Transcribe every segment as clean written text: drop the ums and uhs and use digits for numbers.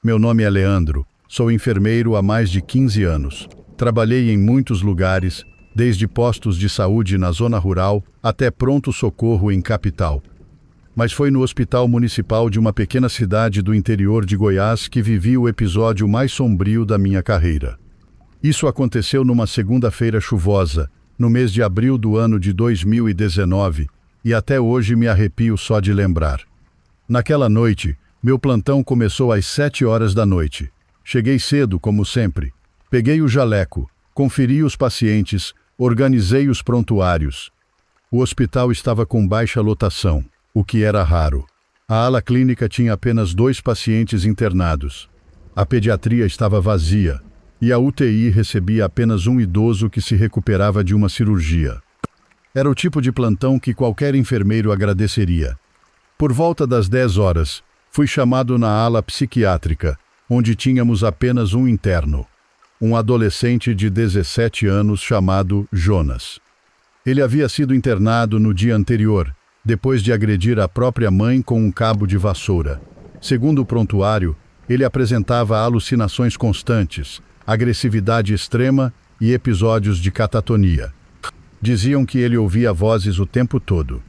Meu nome é Leandro, sou enfermeiro há mais de 15 anos. Trabalhei em muitos lugares, desde postos de saúde na zona rural até pronto-socorro em capital. Mas foi no hospital municipal de uma pequena cidade do interior de Goiás que vivi o episódio mais sombrio da minha carreira. Isso aconteceu numa segunda-feira chuvosa, no mês de abril do ano de 2019, e até hoje me arrepio só de lembrar. Naquela noite, meu plantão começou às 7 horas da noite. Cheguei cedo, como sempre. Peguei o jaleco, conferi os pacientes, organizei os prontuários. O hospital estava com baixa lotação, o que era raro. A ala clínica tinha apenas 2 pacientes internados. A pediatria estava vazia e a UTI recebia apenas um idoso que se recuperava de uma cirurgia. Era o tipo de plantão que qualquer enfermeiro agradeceria. Por volta das 10 horas, fui chamado na ala psiquiátrica, onde tínhamos apenas um interno, um adolescente de 17 anos chamado Jonas. Ele havia sido internado no dia anterior, depois de agredir a própria mãe com um cabo de vassoura. Segundo o prontuário, ele apresentava alucinações constantes, agressividade extrema e episódios de catatonia. Diziam que ele ouvia vozes o tempo todo.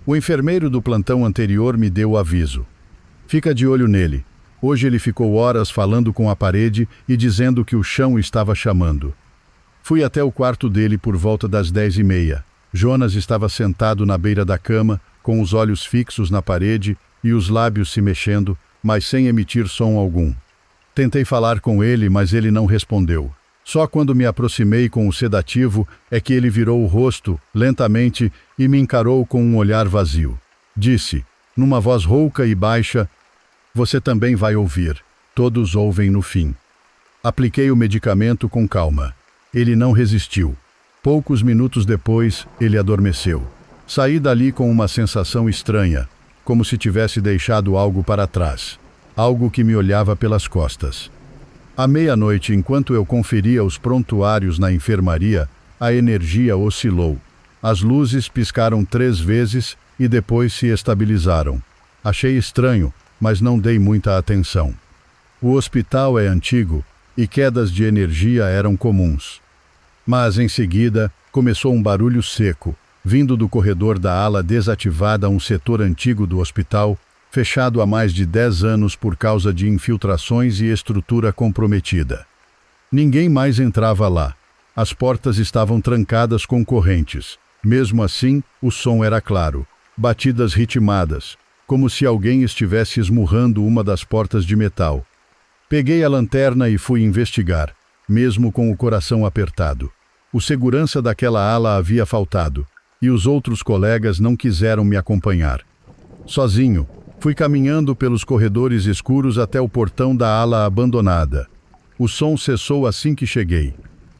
O enfermeiro do plantão anterior me deu o aviso. Fica de olho nele. Hoje ele ficou horas falando com a parede e dizendo que o chão estava chamando. Fui até o quarto dele por volta das 10h30. Jonas estava sentado na beira da cama, com os olhos fixos na parede e os lábios se mexendo, mas sem emitir som algum. Tentei falar com ele, mas ele não respondeu. Só quando me aproximei com o sedativo é que ele virou o rosto, lentamente, e me encarou com um olhar vazio. Disse, numa voz rouca e baixa, "Você também vai ouvir. Todos ouvem no fim." Apliquei o medicamento com calma. Ele não resistiu. Poucos minutos depois, ele adormeceu. Saí dali com uma sensação estranha, como se tivesse deixado algo para trás. Algo que me olhava pelas costas. À meia-noite, enquanto eu conferia os prontuários na enfermaria, a energia oscilou. As luzes piscaram 3 vezes e depois se estabilizaram. Achei estranho, mas não dei muita atenção. O hospital é antigo e quedas de energia eram comuns. Mas, em seguida, começou um barulho seco, vindo do corredor da ala desativada a um setor antigo do hospital, fechado há mais de 10 anos por causa de infiltrações e estrutura comprometida. Ninguém mais entrava lá. As portas estavam trancadas com correntes. Mesmo assim, o som era claro. Batidas ritmadas, como se alguém estivesse esmurrando uma das portas de metal. Peguei a lanterna e fui investigar, mesmo com o coração apertado. O segurança daquela ala havia faltado, e os outros colegas não quiseram me acompanhar. Sozinho, fui caminhando pelos corredores escuros até o portão da ala abandonada. O som cessou assim que cheguei.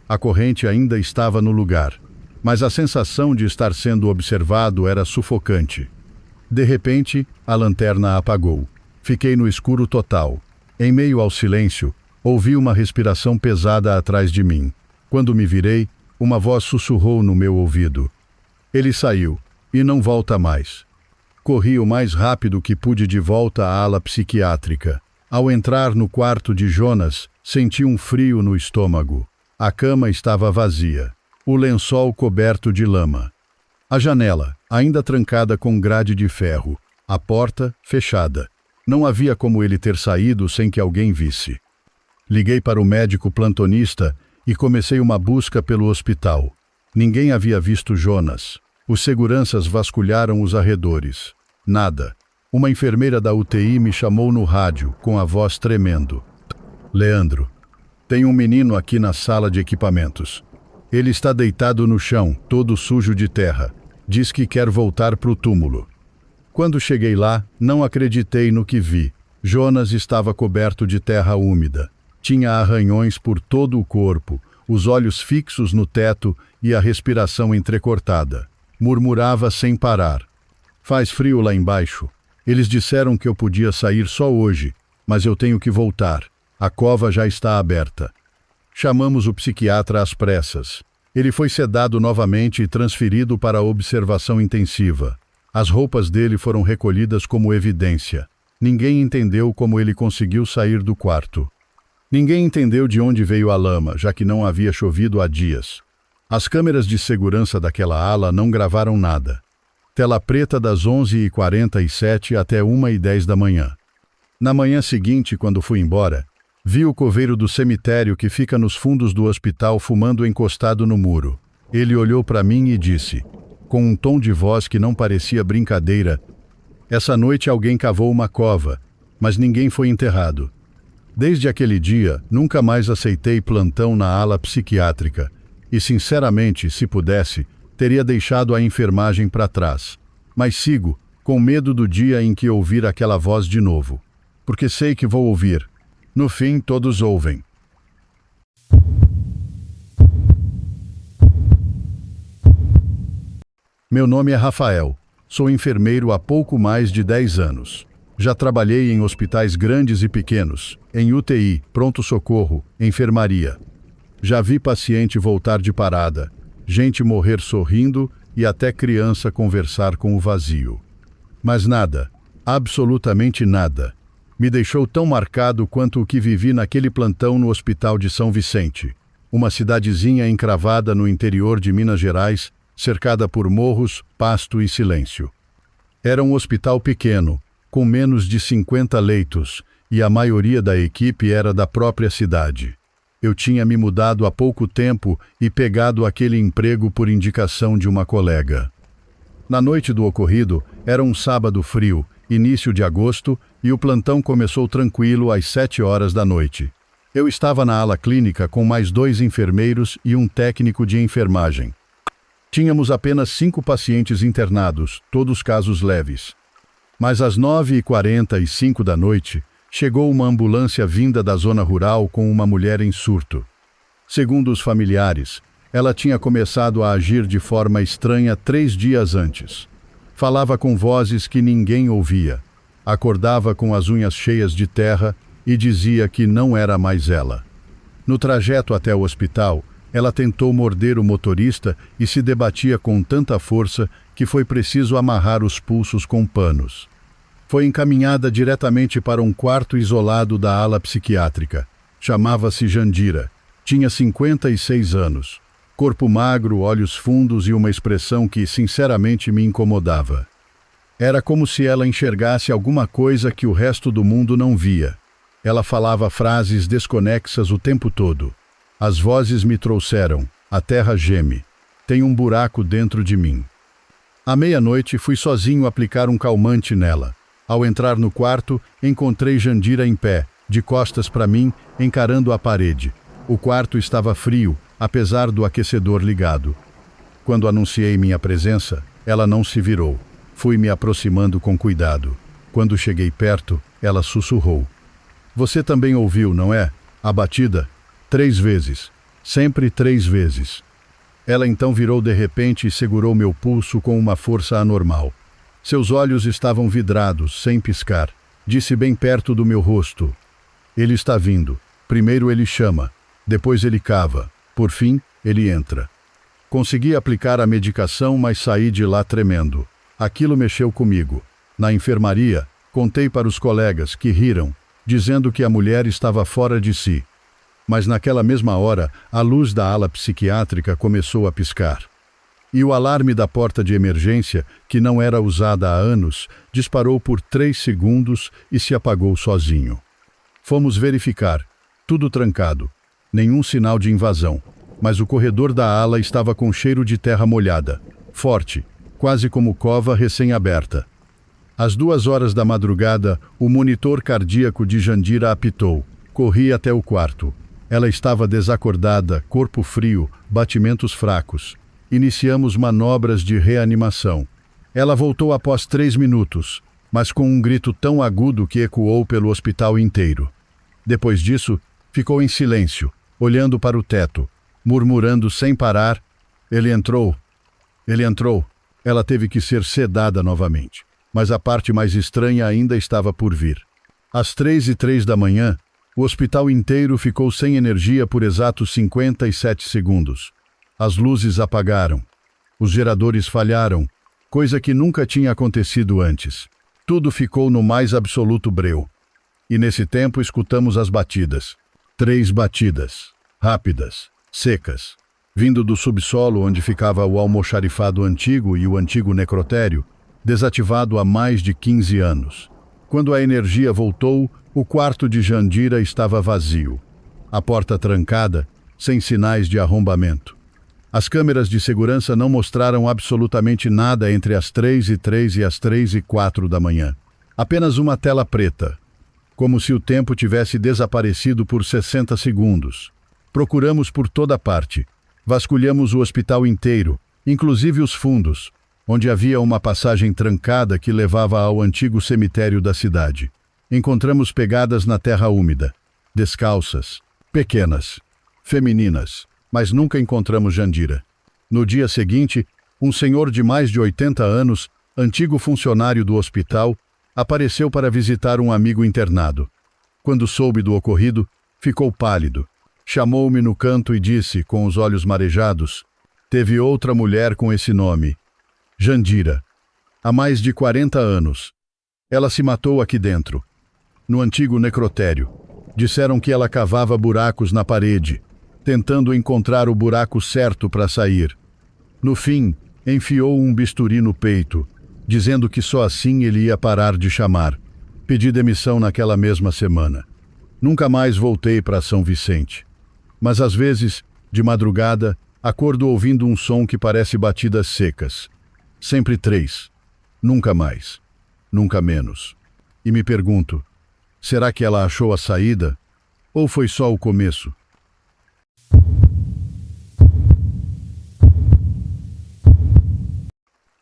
A corrente ainda estava no lugar, mas a sensação de estar sendo observado era sufocante. De repente, a lanterna apagou. Fiquei no escuro total. Em meio ao silêncio, ouvi uma respiração pesada atrás de mim. Quando me virei, uma voz sussurrou no meu ouvido. Ele saiu, e não volta mais. Corri o mais rápido que pude de volta à ala psiquiátrica. Ao entrar no quarto de Jonas, senti um frio no estômago. A cama estava vazia, o lençol coberto de lama. A janela, ainda trancada com grade de ferro, a porta fechada. Não havia como ele ter saído sem que alguém visse. Liguei para o médico plantonista e comecei uma busca pelo hospital. Ninguém havia visto Jonas. Os seguranças vasculharam os arredores. Nada. Uma enfermeira da UTI me chamou no rádio, com a voz tremendo. "Leandro, tem um menino aqui na sala de equipamentos. Ele está deitado no chão, todo sujo de terra. Diz que quer voltar para o túmulo." Quando cheguei lá, não acreditei no que vi. Jonas estava coberto de terra úmida. Tinha arranhões por todo o corpo, os olhos fixos no teto e a respiração entrecortada. Murmurava sem parar. "Faz frio lá embaixo. Eles disseram que eu podia sair só hoje, mas eu tenho que voltar. A cova já está aberta." Chamamos o psiquiatra às pressas. Ele foi sedado novamente e transferido para a observação intensiva. As roupas dele foram recolhidas como evidência. Ninguém entendeu como ele conseguiu sair do quarto. Ninguém entendeu de onde veio a lama, já que não havia chovido há dias. As câmeras de segurança daquela ala não gravaram nada. Tela preta das 11h47 até 1h10 da manhã. Na manhã seguinte, quando fui embora, vi o coveiro do cemitério que fica nos fundos do hospital fumando encostado no muro. Ele olhou para mim e disse, com um tom de voz que não parecia brincadeira, essa noite alguém cavou uma cova, mas ninguém foi enterrado. Desde aquele dia, nunca mais aceitei plantão na ala psiquiátrica e, sinceramente, se pudesse, teria deixado a enfermagem para trás. Mas sigo, com medo do dia em que ouvir aquela voz de novo. Porque sei que vou ouvir. No fim, todos ouvem. Meu nome é Rafael. Sou enfermeiro há pouco mais de 10 anos. Já trabalhei em hospitais grandes e pequenos, em UTI, pronto-socorro, enfermaria. Já vi paciente voltar de parada, gente morrer sorrindo e até criança conversar com o vazio. Mas nada, absolutamente nada, me deixou tão marcado quanto o que vivi naquele plantão no Hospital de São Vicente, uma cidadezinha encravada no interior de Minas Gerais, cercada por morros, pasto e silêncio. Era um hospital pequeno, com menos de 50 leitos, e a maioria da equipe era da própria cidade. Eu tinha me mudado há pouco tempo e pegado aquele emprego por indicação de uma colega. Na noite do ocorrido, era um sábado frio, início de agosto, e o plantão começou tranquilo às 7h da noite. Eu estava na ala clínica com mais 2 enfermeiros e um técnico de enfermagem. Tínhamos apenas 5 pacientes internados, todos casos leves. Mas às 9h45 da noite, chegou uma ambulância vinda da zona rural com uma mulher em surto. Segundo os familiares, ela tinha começado a agir de forma estranha 3 dias antes. Falava com vozes que ninguém ouvia. Acordava com as unhas cheias de terra e dizia que não era mais ela. No trajeto até o hospital, ela tentou morder o motorista e se debatia com tanta força que foi preciso amarrar os pulsos com panos. Foi encaminhada diretamente para um quarto isolado da ala psiquiátrica. Chamava-se Jandira. Tinha 56 anos. Corpo magro, olhos fundos e uma expressão que, sinceramente, me incomodava. Era como se ela enxergasse alguma coisa que o resto do mundo não via. Ela falava frases desconexas o tempo todo. As vozes me trouxeram. A terra geme. Tem um buraco dentro de mim. À meia-noite, fui sozinho aplicar um calmante nela. Ao entrar no quarto, encontrei Jandira em pé, de costas para mim, encarando a parede. O quarto estava frio, apesar do aquecedor ligado. Quando anunciei minha presença, ela não se virou. Fui me aproximando com cuidado. Quando cheguei perto, ela sussurrou. Você também ouviu, não é? A batida? 3 vezes. Sempre 3 vezes. Ela então virou de repente e segurou meu pulso com uma força anormal. Seus olhos estavam vidrados, sem piscar. Disse bem perto do meu rosto. Ele está vindo. Primeiro ele chama, depois ele cava. Por fim, ele entra. Consegui aplicar a medicação, mas saí de lá tremendo. Aquilo mexeu comigo. Na enfermaria, contei para os colegas, que riram, dizendo que a mulher estava fora de si. Mas naquela mesma hora, a luz da ala psiquiátrica começou a piscar. E o alarme da porta de emergência, que não era usada há anos, disparou por 3 segundos e se apagou sozinho. Fomos verificar. Tudo trancado. Nenhum sinal de invasão. Mas o corredor da ala estava com cheiro de terra molhada. Forte, quase como cova recém-aberta. Às 2h da madrugada, o monitor cardíaco de Jandira apitou. Corri até o quarto. Ela estava desacordada, corpo frio, batimentos fracos. Iniciamos manobras de reanimação. Ela voltou após 3 minutos, mas com um grito tão agudo que ecoou pelo hospital inteiro. Depois disso, ficou em silêncio, olhando para o teto, murmurando sem parar. Ele entrou. Ele entrou. Ela teve que ser sedada novamente. Mas a parte mais estranha ainda estava por vir. Às 3h03 da manhã, o hospital inteiro ficou sem energia por exatos 57 segundos. As luzes apagaram. Os geradores falharam, coisa que nunca tinha acontecido antes. Tudo ficou no mais absoluto breu. E nesse tempo escutamos as batidas. 3 batidas, rápidas, secas, vindo do subsolo onde ficava o almoxarifado antigo e o antigo necrotério, desativado há mais de 15 anos. Quando a energia voltou, o quarto de Jandira estava vazio. A porta trancada, sem sinais de arrombamento. As câmeras de segurança não mostraram absolutamente nada entre as 3h03 e as 3h04 da manhã. Apenas uma tela preta, como se o tempo tivesse desaparecido por 60 segundos. Procuramos por toda parte. Vasculhamos o hospital inteiro, inclusive os fundos, onde havia uma passagem trancada que levava ao antigo cemitério da cidade. Encontramos pegadas na terra úmida, descalças, pequenas, femininas, mas nunca encontramos Jandira. No dia seguinte, um senhor de mais de 80 anos, antigo funcionário do hospital, apareceu para visitar um amigo internado. Quando soube do ocorrido, ficou pálido. Chamou-me no canto e disse, com os olhos marejados: "Teve outra mulher com esse nome. Jandira. Há mais de 40 anos. Ela se matou aqui dentro, no antigo necrotério. Disseram que ela cavava buracos na parede, tentando encontrar o buraco certo para sair. No fim, enfiou um bisturi no peito, dizendo que só assim ele ia parar de chamar. Pedi demissão naquela mesma semana. Nunca mais voltei para São Vicente. Mas às vezes, de madrugada, acordo ouvindo um som que parece batidas secas. Sempre 3. Nunca mais. Nunca menos. E me pergunto, será que ela achou a saída? Ou foi só o começo?"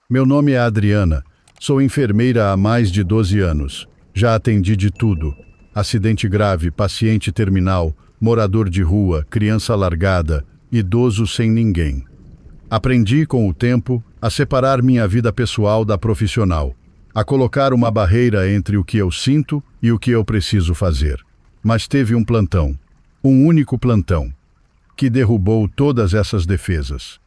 Meu nome é Adriana. Sou enfermeira há mais de 12 anos. Já atendi de tudo. Acidente grave, paciente terminal, morador de rua, criança largada, idoso sem ninguém. Aprendi, com o tempo, a separar minha vida pessoal da profissional, a colocar uma barreira entre o que eu sinto e o que eu preciso fazer. Mas teve um plantão, um único plantão, que derrubou todas essas defesas.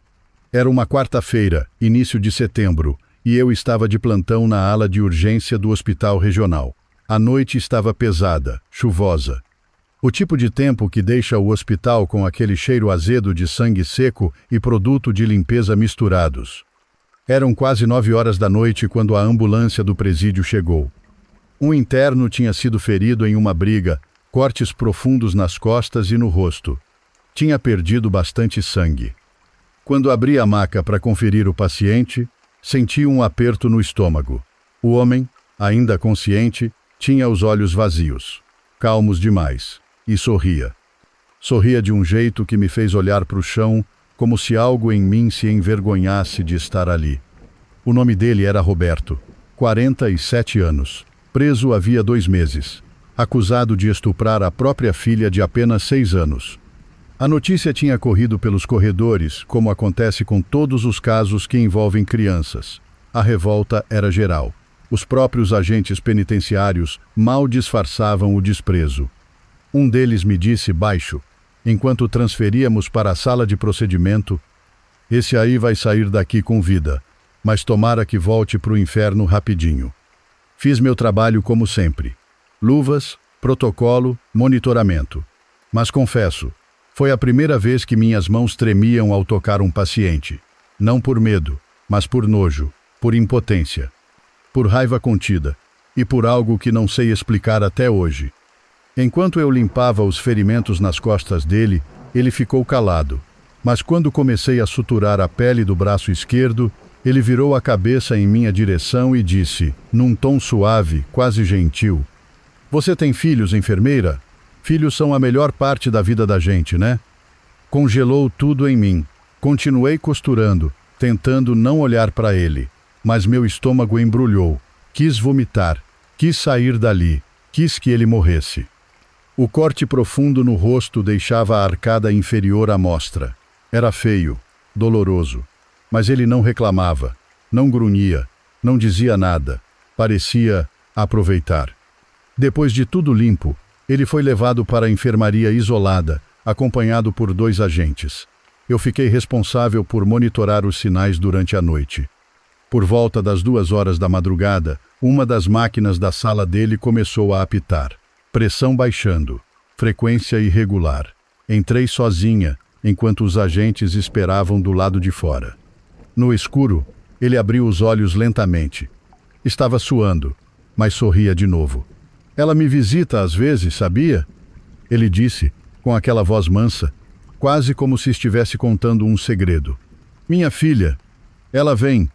Era uma quarta-feira, início de setembro, e eu estava de plantão na ala de urgência do hospital regional. A noite estava pesada, chuvosa. O tipo de tempo que deixa o hospital com aquele cheiro azedo de sangue seco e produto de limpeza misturados. Eram quase 9 horas da noite quando a ambulância do presídio chegou. Um interno tinha sido ferido em uma briga, cortes profundos nas costas e no rosto. Tinha perdido bastante sangue. Quando abri a maca para conferir o paciente, senti um aperto no estômago. O homem, ainda consciente, tinha os olhos vazios, calmos demais, e sorria. Sorria de um jeito que me fez olhar para o chão, como se algo em mim se envergonhasse de estar ali. O nome dele era Roberto, 47 anos, preso havia 2 meses, acusado de estuprar a própria filha de apenas 6 anos. A notícia tinha corrido pelos corredores, como acontece com todos os casos que envolvem crianças. A revolta era geral. Os próprios agentes penitenciários mal disfarçavam o desprezo. Um deles me disse baixo, enquanto transferíamos para a sala de procedimento: "Esse aí vai sair daqui com vida, mas tomara que volte para o inferno rapidinho." Fiz meu trabalho como sempre. Luvas, protocolo, monitoramento. Mas confesso, foi a primeira vez que minhas mãos tremiam ao tocar um paciente. Não por medo, mas por nojo, por impotência, por raiva contida e por algo que não sei explicar até hoje. Enquanto eu limpava os ferimentos nas costas dele, ele ficou calado. Mas quando comecei a suturar a pele do braço esquerdo, ele virou a cabeça em minha direção e disse, num tom suave, quase gentil: "Você tem filhos, enfermeira? Filhos são a melhor parte da vida da gente, né?" Congelou tudo em mim. Continuei costurando, tentando não olhar para ele. Mas meu estômago embrulhou. Quis vomitar. Quis sair dali. Quis que ele morresse. O corte profundo no rosto deixava a arcada inferior à mostra. Era feio, doloroso. Mas ele não reclamava, não grunhia, não dizia nada. Parecia aproveitar. Depois de tudo limpo, ele foi levado para a enfermaria isolada, acompanhado por 2 agentes. Eu fiquei responsável por monitorar os sinais durante a noite. Por volta das 2 horas da madrugada, Uma das máquinas da sala dele começou a apitar. Pressão baixando. Frequência irregular. Entrei sozinha, enquanto os agentes esperavam do lado de fora. No escuro, ele abriu os olhos lentamente. Estava suando, mas sorria de novo. Ela me visita às vezes, sabia? Ele disse, com aquela voz mansa, quase como se estivesse contando um segredo. Minha filha, ela vem,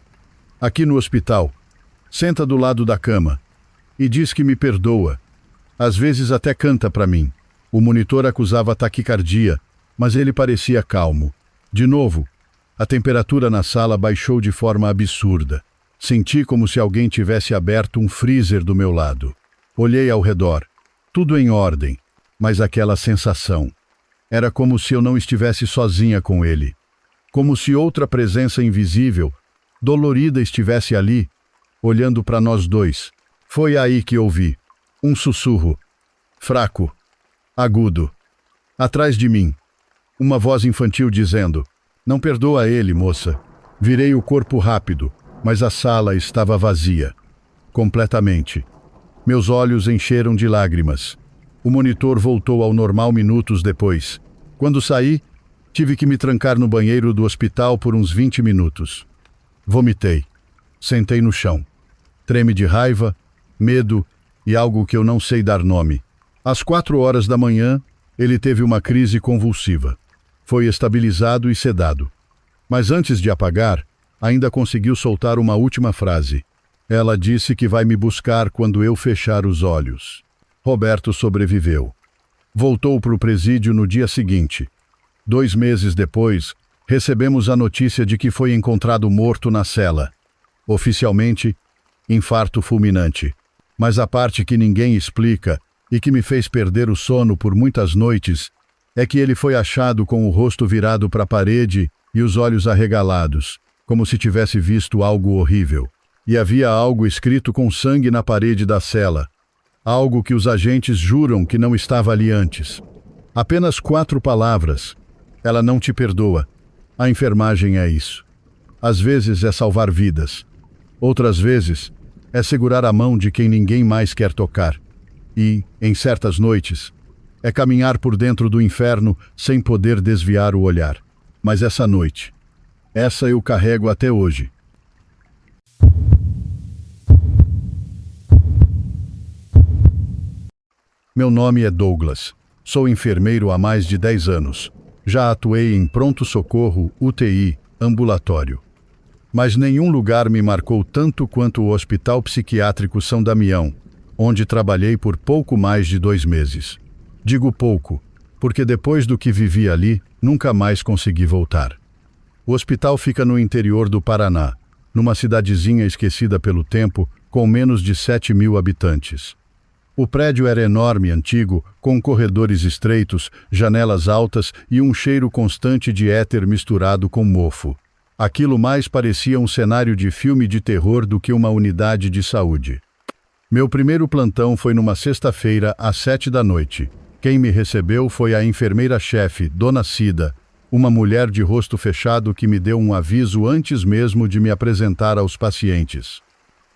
aqui no hospital, senta do lado da cama e diz que me perdoa. Às vezes até canta para mim. O monitor acusava taquicardia, mas ele parecia calmo. De novo, a temperatura na sala baixou de forma absurda. Senti como se alguém tivesse aberto um freezer do meu lado. Olhei ao redor. Tudo em ordem, mas aquela sensação. Era como se eu não estivesse sozinha com ele. Como se outra presença invisível, dolorida, estivesse ali, olhando para nós dois. Foi aí que ouvi. Um sussurro. Fraco. Agudo. Atrás de mim. Uma voz infantil dizendo: "Não perdoa ele, moça." Virei o corpo rápido, mas a sala estava vazia. Completamente. Meus olhos encheram de lágrimas. O monitor voltou ao normal minutos depois. Quando saí, tive que me trancar no banheiro do hospital por uns 20 minutos. Vomitei. Sentei no chão. Treme de raiva, medo e algo que eu não sei dar nome. Às 4 horas da manhã, ele teve uma crise convulsiva. Foi estabilizado e sedado. Mas antes de apagar, ainda conseguiu soltar uma última frase. Ela disse que vai me buscar quando eu fechar os olhos. Roberto sobreviveu. Voltou para o presídio no dia seguinte. 2 meses depois, recebemos a notícia de que foi encontrado morto na cela. Oficialmente, infarto fulminante. Mas a parte que ninguém explica e que me fez perder o sono por muitas noites é que ele foi achado com o rosto virado para a parede e os olhos arregalados, como se tivesse visto algo horrível. E havia algo escrito com sangue na parede da cela. Algo que os agentes juram que não estava ali antes. Apenas 4 palavras. Ela não te perdoa. A enfermagem é isso. Às vezes é salvar vidas. Outras vezes é segurar a mão de quem ninguém mais quer tocar. E, em certas noites, é caminhar por dentro do inferno sem poder desviar o olhar. Mas essa noite, essa eu carrego até hoje. Meu nome é Douglas. Sou enfermeiro há mais de 10 anos. Já atuei em pronto-socorro, UTI, ambulatório. Mas nenhum lugar me marcou tanto quanto o Hospital Psiquiátrico São Damião, onde trabalhei por pouco mais de 2 meses. Digo pouco, porque depois do que vivi ali, nunca mais consegui voltar. O hospital fica no interior do Paraná, numa cidadezinha esquecida pelo tempo, com menos de 7.000 habitantes. O prédio era enorme e antigo, com corredores estreitos, janelas altas e um cheiro constante de éter misturado com mofo. Aquilo mais parecia um cenário de filme de terror do que uma unidade de saúde. Meu primeiro plantão foi numa sexta-feira, às 7 da noite. Quem me recebeu foi a enfermeira-chefe, Dona Cida, uma mulher de rosto fechado que me deu um aviso antes mesmo de me apresentar aos pacientes.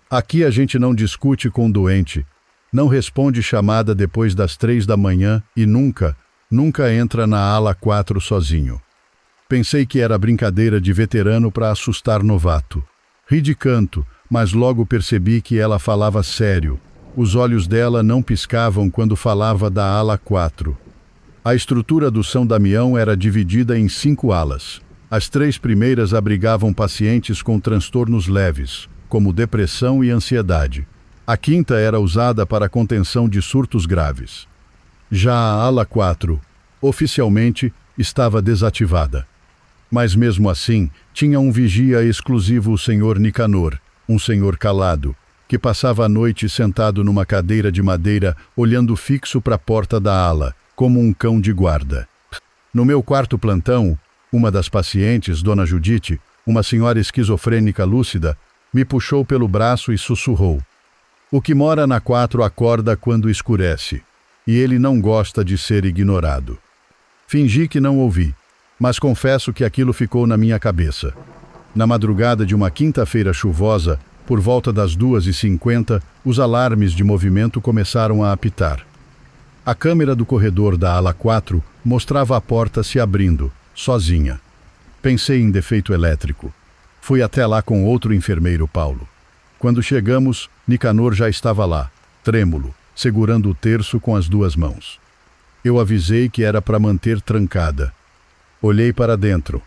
Aqui a gente não discute com o doente, não responde chamada depois das 3 da manhã e nunca entra na ala 4 sozinho. Pensei que era brincadeira de veterano para assustar novato. Ri de canto, mas logo percebi que ela falava sério. Os olhos dela não piscavam quando falava da ala 4. A estrutura do São Damião era dividida em 5 alas. As 3 primeiras abrigavam pacientes com transtornos leves, como depressão e ansiedade. A 5ª era usada para a contenção de surtos graves. Já a ala 4, oficialmente, estava desativada. Mas mesmo assim, tinha um vigia exclusivo, o Sr. Nicanor, um senhor calado, que passava a noite sentado numa cadeira de madeira, olhando fixo para a porta da ala, como um cão de guarda. No meu quarto plantão, uma das pacientes, Dona Judite, uma senhora esquizofrênica lúcida, me puxou pelo braço e sussurrou: "O que mora na 4 acorda quando escurece, e ele não gosta de ser ignorado." Fingi que não ouvi, mas confesso que aquilo ficou na minha cabeça. Na madrugada de uma quinta-feira chuvosa, Por volta das 2h50, os alarmes de movimento começaram a apitar. A câmera do corredor da ala 4 mostrava a porta se abrindo, sozinha. Pensei em defeito elétrico. Fui até lá com outro enfermeiro, Paulo. Quando chegamos, Nicanor já estava lá, trêmulo, segurando o terço com as 2 mãos. Eu avisei que era para manter trancada. Olhei para dentro.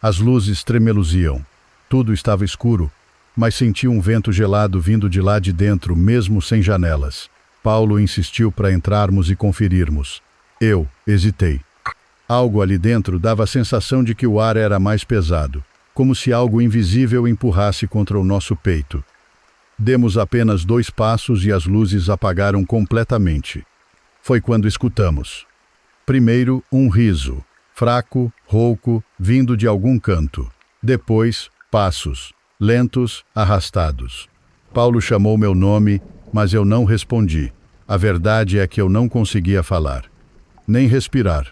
As luzes tremeluziam. Tudo estava escuro, mas senti um vento gelado vindo de lá de dentro, mesmo sem janelas. Paulo insistiu para entrarmos e conferirmos. Eu hesitei. Algo ali dentro dava a sensação de que o ar era mais pesado, como se algo invisível empurrasse contra o nosso peito. Demos apenas 2 passos e as luzes apagaram completamente. Foi quando escutamos. Primeiro, um riso, fraco, rouco, vindo de algum canto. Depois, passos, lentos, arrastados. Paulo chamou meu nome, mas eu não respondi. A verdade é que eu não conseguia falar, nem respirar.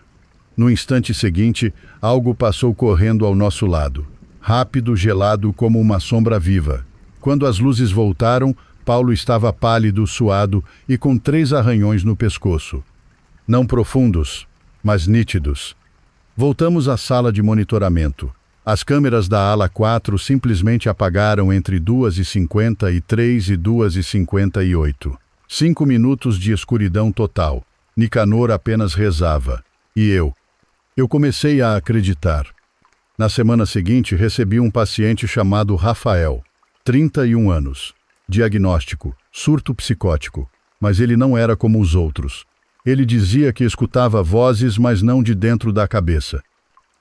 No instante seguinte, algo passou correndo ao nosso lado, rápido, gelado como uma sombra viva. Quando as luzes voltaram, Paulo estava pálido, suado e com 3 arranhões no pescoço. Não profundos, mas nítidos. Voltamos à sala de monitoramento. As câmeras da ala 4 simplesmente apagaram entre 2h53 e 2h58. 5 minutos de escuridão total. Nicanor apenas rezava. E eu comecei a acreditar. Na semana seguinte, recebi um paciente chamado Rafael, 31 anos. Diagnóstico: surto psicótico. Mas ele não era como os outros. Ele dizia que escutava vozes, mas não de dentro da cabeça.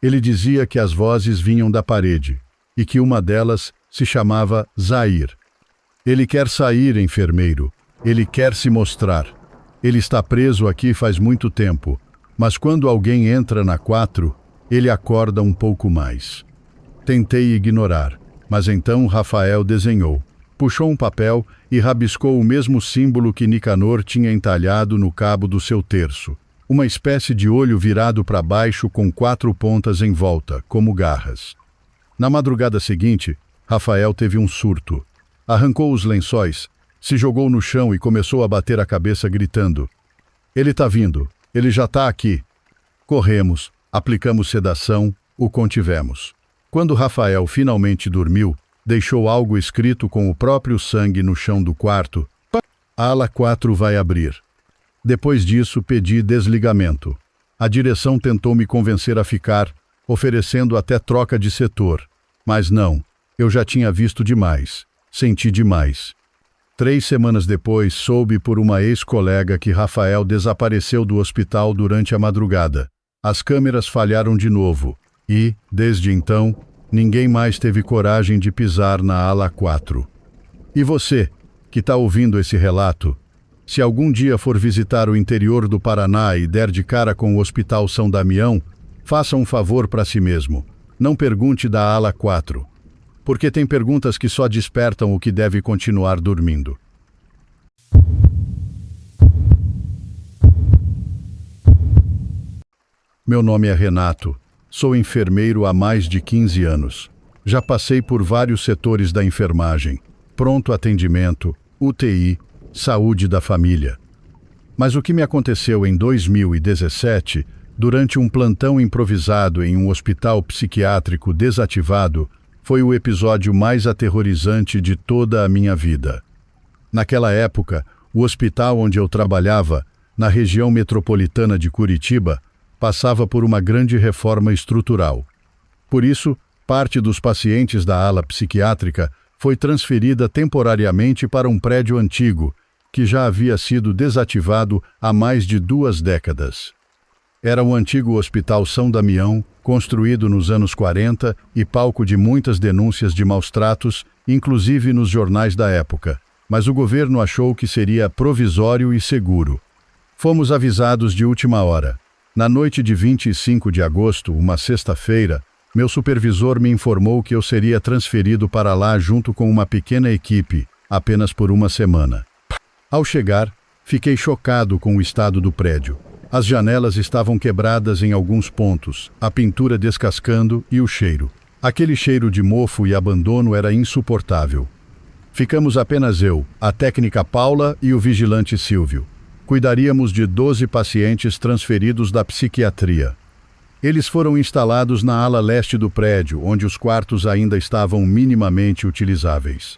Ele dizia que as vozes vinham da parede e que uma delas se chamava Zair. Ele quer sair, enfermeiro. Ele quer se mostrar. Ele está preso aqui faz muito tempo, mas quando alguém entra na 4, ele acorda um pouco mais. Tentei ignorar, mas então Rafael desenhou. Puxou um papel e rabiscou o mesmo símbolo que Nicanor tinha entalhado no cabo do seu terço. Uma espécie de olho virado para baixo com 4 pontas em volta, como garras. Na madrugada seguinte, Rafael teve um surto. Arrancou os lençóis, se jogou no chão e começou a bater a cabeça gritando: "Ele está vindo, ele já está aqui." Corremos, aplicamos sedação, o contivemos. Quando Rafael finalmente dormiu, deixou algo escrito com o próprio sangue no chão do quarto: "A ala 4 vai abrir." Depois disso, pedi desligamento. A direção tentou me convencer a ficar, oferecendo até troca de setor. Mas não, eu já tinha visto demais, senti demais. 3 semanas depois, soube por uma ex-colega que Rafael desapareceu do hospital durante a madrugada. As câmeras falharam de novo e, desde então, ninguém mais teve coragem de pisar na ala 4. E você, que está ouvindo esse relato, se algum dia for visitar o interior do Paraná e der de cara com o Hospital São Damião, faça um favor para si mesmo. Não pergunte da ala 4, porque tem perguntas que só despertam o que deve continuar dormindo. Meu nome é Renato. Sou enfermeiro há mais de 15 anos. Já passei por vários setores da enfermagem: pronto atendimento, UTI, saúde da família. Mas o que me aconteceu em 2017, durante um plantão improvisado em um hospital psiquiátrico desativado, foi o episódio mais aterrorizante de toda a minha vida. Naquela época, o hospital onde eu trabalhava, na região metropolitana de Curitiba, passava por uma grande reforma estrutural. Por isso, parte dos pacientes da ala psiquiátrica foi transferida temporariamente para um prédio antigo, que já havia sido desativado há mais de 2 décadas. Era o antigo Hospital São Damião, construído nos anos 40 e palco de muitas denúncias de maus-tratos, inclusive nos jornais da época, mas o governo achou que seria provisório e seguro. Fomos avisados de última hora. Na noite de 25 de agosto, uma sexta-feira, meu supervisor me informou que eu seria transferido para lá junto com uma pequena equipe, apenas por uma semana. Ao chegar, fiquei chocado com o estado do prédio. As janelas estavam quebradas em alguns pontos, a pintura descascando e o cheiro. Aquele cheiro de mofo e abandono era insuportável. Ficamos apenas eu, a técnica Paula e o vigilante Silvio. Cuidaríamos de 12 pacientes transferidos da psiquiatria. Eles foram instalados na ala leste do prédio, onde os quartos ainda estavam minimamente utilizáveis.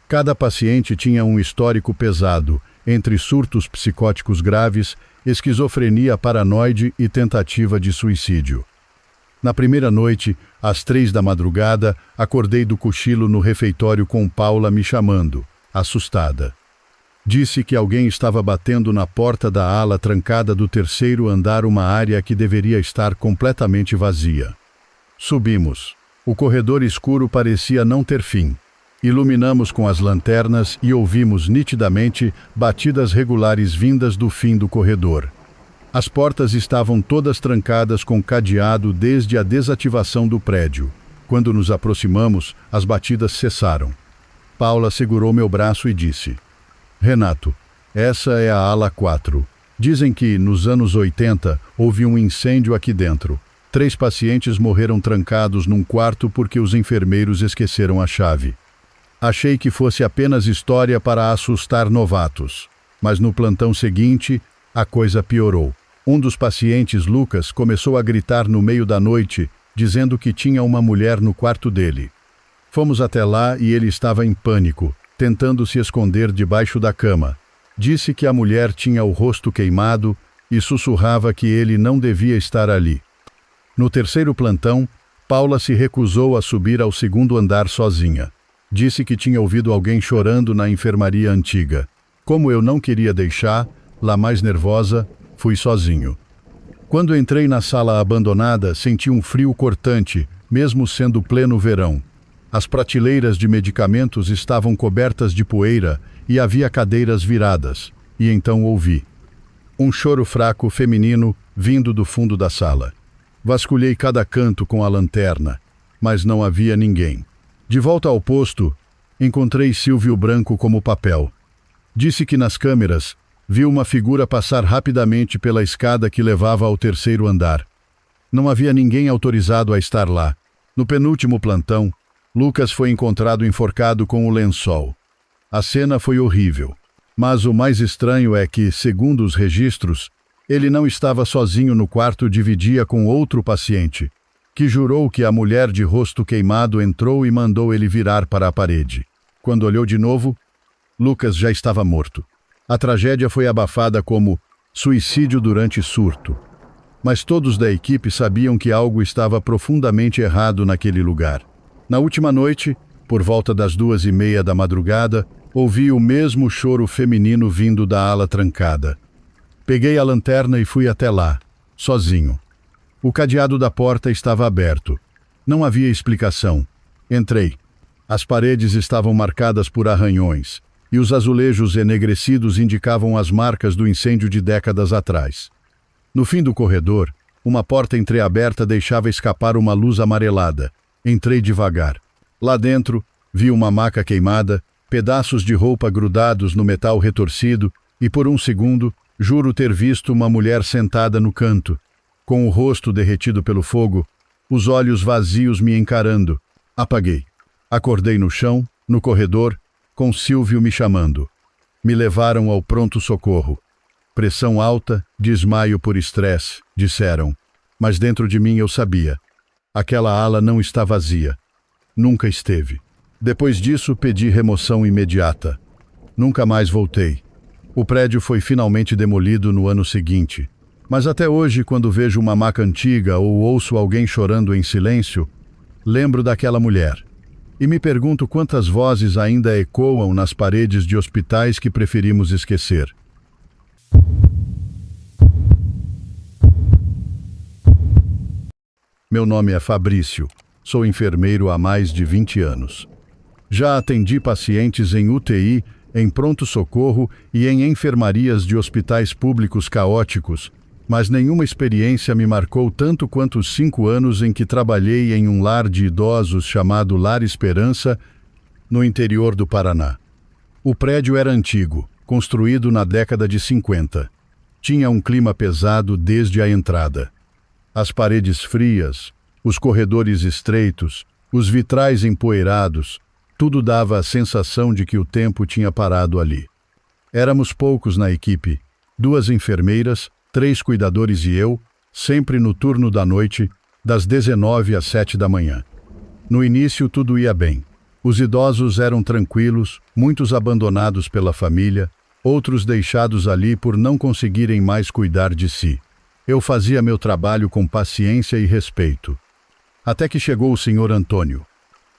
Cada paciente tinha um histórico pesado, entre surtos psicóticos graves, esquizofrenia paranoide e tentativa de suicídio. Na primeira noite, às 3 da madrugada, acordei do cochilo no refeitório com Paula me chamando, assustada. Disse que alguém estava batendo na porta da ala trancada do terceiro andar, uma área que deveria estar completamente vazia. Subimos. O corredor escuro parecia não ter fim. Iluminamos com as lanternas e ouvimos nitidamente batidas regulares vindas do fim do corredor. As portas estavam todas trancadas com cadeado desde a desativação do prédio. Quando nos aproximamos, as batidas cessaram. Paula segurou meu braço e disse: Renato, essa é a ala 4. Dizem que, nos anos 80, houve um incêndio aqui dentro. 3 pacientes morreram trancados num quarto porque os enfermeiros esqueceram a chave. Achei que fosse apenas história para assustar novatos. Mas no plantão seguinte, a coisa piorou. Um dos pacientes, Lucas, começou a gritar no meio da noite, dizendo que tinha uma mulher no quarto dele. Fomos até lá e ele estava em pânico, tentando se esconder debaixo da cama. Disse que a mulher tinha o rosto queimado e sussurrava que ele não devia estar ali. No terceiro plantão, Paula se recusou a subir ao segundo andar sozinha. Disse que tinha ouvido alguém chorando na enfermaria antiga. Como eu não queria deixar, lá mais nervosa, fui sozinho. Quando entrei na sala abandonada, senti um frio cortante, mesmo sendo pleno verão. As prateleiras de medicamentos estavam cobertas de poeira e havia cadeiras viradas. E então ouvi um choro fraco feminino vindo do fundo da sala. Vasculhei cada canto com a lanterna, mas não havia ninguém. De volta ao posto, encontrei Silvio branco como papel. Disse que nas câmeras viu uma figura passar rapidamente pela escada que levava ao terceiro andar. Não havia ninguém autorizado a estar lá. No penúltimo plantão, Lucas foi encontrado enforcado com o lençol. A cena foi horrível. Mas o mais estranho é que, segundo os registros, ele não estava sozinho no quarto, dividia com outro paciente, que jurou que a mulher de rosto queimado entrou e mandou ele virar para a parede. Quando olhou de novo, Lucas já estava morto. A tragédia foi abafada como suicídio durante surto. Mas todos da equipe sabiam que algo estava profundamente errado naquele lugar. Na última noite, por volta das 2:30 da madrugada, ouvi o mesmo choro feminino vindo da ala trancada. Peguei a lanterna e fui até lá, sozinho. O cadeado da porta estava aberto. Não havia explicação. Entrei. As paredes estavam marcadas por arranhões, e os azulejos enegrecidos indicavam as marcas do incêndio de décadas atrás. No fim do corredor, uma porta entreaberta deixava escapar uma luz amarelada. Entrei devagar. Lá dentro, vi uma maca queimada, pedaços de roupa grudados no metal retorcido e, por um segundo, juro ter visto uma mulher sentada no canto, com o rosto derretido pelo fogo, os olhos vazios me encarando. Apaguei. Acordei no chão, no corredor, com Silvio me chamando. Me levaram ao pronto-socorro. Pressão alta, desmaio por estresse, disseram. Mas dentro de mim eu sabia. Aquela ala não está vazia. Nunca esteve. Depois disso, pedi remoção imediata. Nunca mais voltei. O prédio foi finalmente demolido no ano seguinte. Mas até hoje, quando vejo uma maca antiga ou ouço alguém chorando em silêncio, lembro daquela mulher. E me pergunto quantas vozes ainda ecoam nas paredes de hospitais que preferimos esquecer. Meu nome é Fabrício. Sou enfermeiro há mais de 20 anos. Já atendi pacientes em UTI, em pronto-socorro e em enfermarias de hospitais públicos caóticos, mas nenhuma experiência me marcou tanto quanto os 5 anos em que trabalhei em um lar de idosos chamado Lar Esperança, no interior do Paraná. O prédio era antigo, construído na década de 50. Tinha um clima pesado desde a entrada. As paredes frias, os corredores estreitos, os vitrais empoeirados, Tudo dava a sensação de que o tempo tinha parado ali. Éramos poucos na equipe, 2 enfermeiras, 3 cuidadores e eu, sempre no turno da noite, das 19 às 7 da manhã. No início tudo ia bem. Os idosos eram tranquilos, muitos abandonados pela família, outros deixados ali por não conseguirem mais cuidar de si. Eu fazia meu trabalho com paciência e respeito. Até que chegou o Sr. Antônio.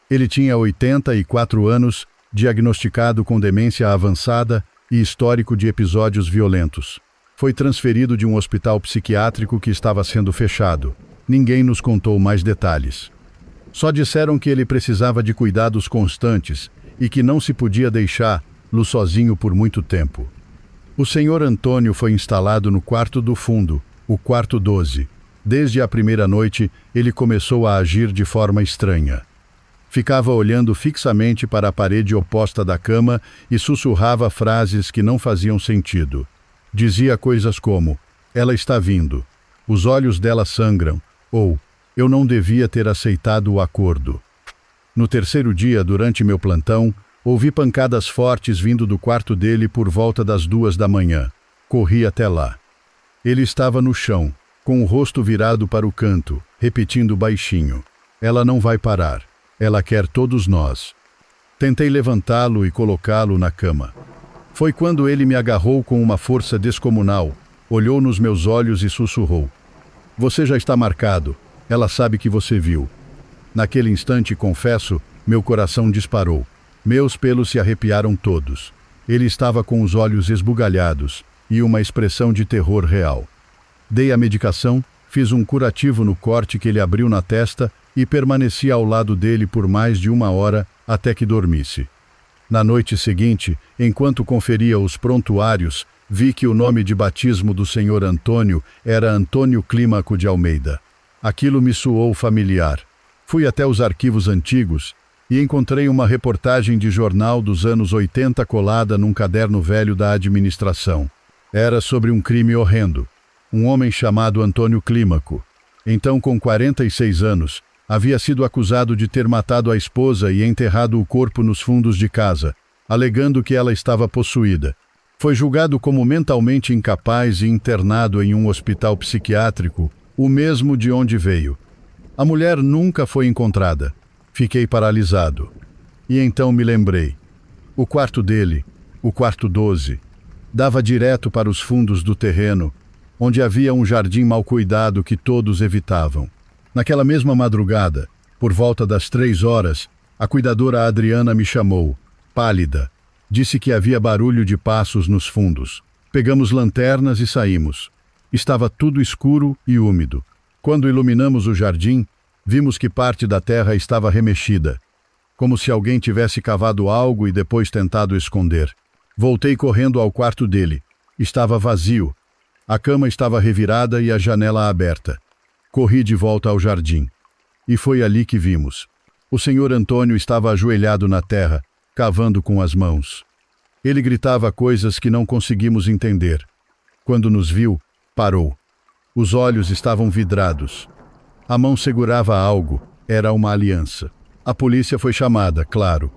Ele tinha 84 anos, diagnosticado com demência avançada e histórico de episódios violentos. Foi transferido de um hospital psiquiátrico que estava sendo fechado. Ninguém nos contou mais detalhes. Só disseram que ele precisava de cuidados constantes e que não se podia deixá-lo sozinho por muito tempo. O Sr. Antônio foi instalado no quarto do fundo, o quarto 12. Desde a primeira noite, ele começou a agir de forma estranha. Ficava olhando fixamente para a parede oposta da cama e sussurrava frases que não faziam sentido. Dizia coisas como: "Ela está vindo", "Os olhos dela sangram", ou "Eu não devia ter aceitado o acordo". No terceiro dia, durante meu plantão, ouvi pancadas fortes vindo do quarto dele por volta das 2 da manhã. Corri até lá. Ele estava no chão, com o rosto virado para o canto, repetindo baixinho: "Ela não vai parar. Ela quer todos nós". Tentei levantá-lo e colocá-lo na cama. Foi quando ele me agarrou com uma força descomunal, olhou nos meus olhos e sussurrou: "Você já está marcado. Ela sabe que você viu". Naquele instante, confesso, meu coração disparou. Meus pelos se arrepiaram todos. Ele estava com os olhos esbugalhados e uma expressão de terror real. Dei a medicação, fiz um curativo no corte que ele abriu na testa e permaneci ao lado dele por mais de 1 hora até que dormisse. Na noite seguinte, enquanto conferia os prontuários, vi que o nome de batismo do Sr. Antônio era Antônio Clímaco de Almeida. Aquilo me soou familiar. Fui até os arquivos antigos e encontrei uma reportagem de jornal dos anos 80 colada num caderno velho da administração. Era sobre um crime horrendo. Um homem chamado Antônio Clímaco, então com 46 anos, havia sido acusado de ter matado a esposa e enterrado o corpo nos fundos de casa, alegando que ela estava possuída. Foi julgado como mentalmente incapaz e internado em um hospital psiquiátrico, o mesmo de onde veio. A mulher nunca foi encontrada. Fiquei paralisado. E então me lembrei. O quarto dele, o quarto 12, dava direto para os fundos do terreno, onde havia um jardim mal cuidado que todos evitavam. Naquela mesma madrugada, por volta das 3 horas, a cuidadora Adriana me chamou, pálida. Disse que havia barulho de passos nos fundos. Pegamos lanternas e saímos. Estava tudo escuro e úmido. Quando iluminamos o jardim, vimos que parte da terra estava remexida, como se alguém tivesse cavado algo e depois tentado esconder. Voltei correndo ao quarto dele. Estava vazio. A cama estava revirada e a janela aberta. Corri de volta ao jardim. E foi ali que vimos. O Sr. Antônio estava ajoelhado na terra, cavando com as mãos. Ele gritava coisas que não conseguimos entender. Quando nos viu, parou. Os olhos estavam vidrados. A mão segurava algo. Era uma aliança. A polícia foi chamada, claro.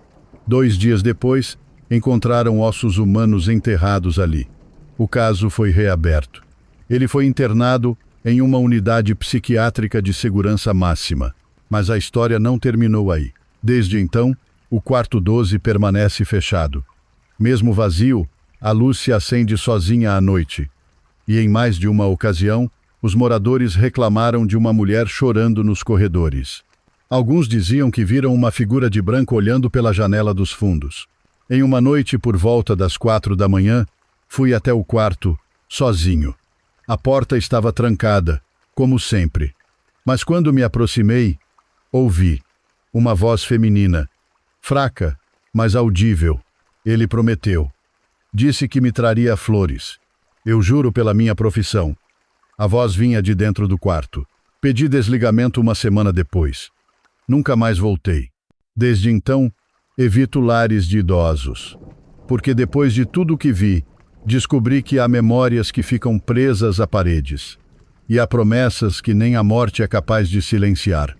2 dias depois, encontraram ossos humanos enterrados ali. O caso foi reaberto. Ele foi internado em uma unidade psiquiátrica de segurança máxima. Mas a história não terminou aí. Desde então, o quarto 12 permanece fechado. Mesmo vazio, a luz se acende sozinha à noite. E em mais de uma ocasião, os moradores reclamaram de uma mulher chorando nos corredores. Alguns diziam que viram uma figura de branco olhando pela janela dos fundos. Em uma noite por volta das 4 da manhã, fui até o quarto, sozinho. A porta estava trancada, como sempre. Mas quando me aproximei, ouvi uma voz feminina, fraca, mas audível. Ele prometeu. Disse que me traria flores. Eu juro pela minha profissão. A voz vinha de dentro do quarto. Pedi desligamento 1 semana depois. Nunca mais voltei. Desde então, evito lares de idosos. Porque depois de tudo o que vi, descobri que há memórias que ficam presas a paredes. E há promessas que nem a morte é capaz de silenciar.